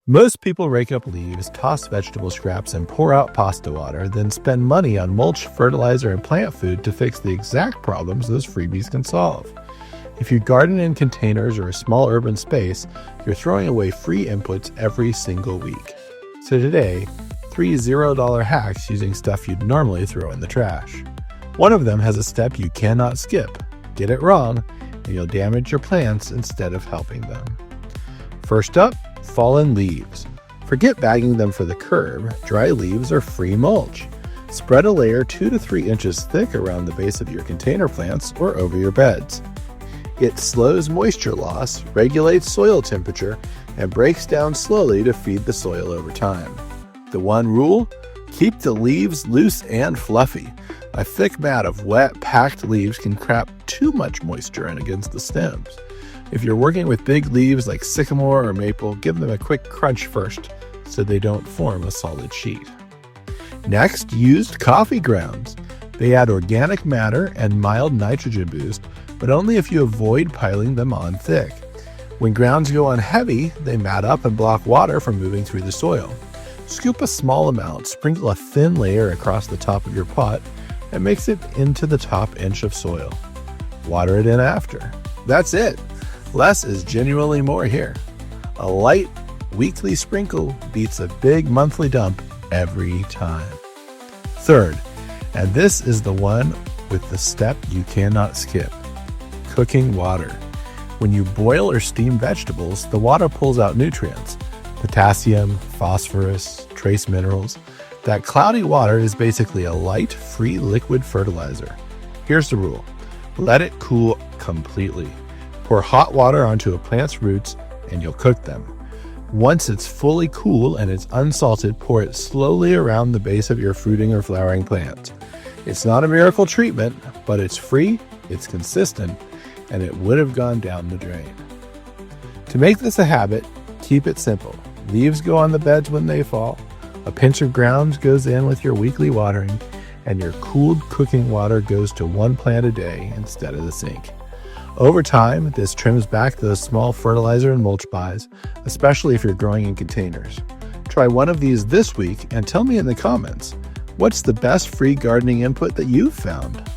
Most people rake up leaves, toss vegetable scraps, and pour out pasta water, then spend money on mulch, fertilizer, and plant food to fix the exact problems those freebies can solve. If you garden in containers or a small urban space, you're throwing away free inputs every single week. So today, 3 $0 hacks using stuff you'd normally throw in the trash. One of them has a step you cannot skip. Get it wrong, and you'll damage your plants instead of helping them. First up, fallen leaves. Forget bagging them for the curb. Dry leaves are free mulch. Spread a layer 2 to 3 inches thick around the base of your container plants or over your beds. It slows moisture loss, regulates soil temperature, and breaks down slowly to feed the soil over time. The one rule? Keep the leaves loose and fluffy. A thick mat of wet, packed leaves can trap too much moisture in against the stems. If you're working with big leaves like sycamore or maple, give them a quick crunch first so they don't form a solid sheet. Next, used coffee grounds. They add organic matter and mild nitrogen boost, but only if you avoid piling them on thick. When grounds go on heavy, they mat up and block water from moving through the soil. Scoop a small amount, sprinkle a thin layer across the top of your pot, and mix it into the top inch of soil. Water it in after. That's it. Less is genuinely more here. A light weekly sprinkle beats a big monthly dump every time. Third, and this is the one with the step you cannot skip, cooking water. When you boil or steam vegetables, the water pulls out nutrients, potassium, phosphorus, trace minerals. That cloudy water is basically a light, free liquid fertilizer. Here's the rule. Let it cool completely. Pour hot water onto a plant's roots and you'll cook them. Once it's fully cool and it's unsalted, pour it slowly around the base of your fruiting or flowering plant. It's not a miracle treatment, but it's free, it's consistent, and it would have gone down the drain. To make this a habit, keep it simple. Leaves go on the beds when they fall, a pinch of grounds goes in with your weekly watering, and your cooled cooking water goes to one plant a day instead of the sink. Over time, this trims back those small fertilizer and mulch buys, especially if you're growing in containers. Try one of these this week and tell me in the comments, what's the best free gardening input that you've found?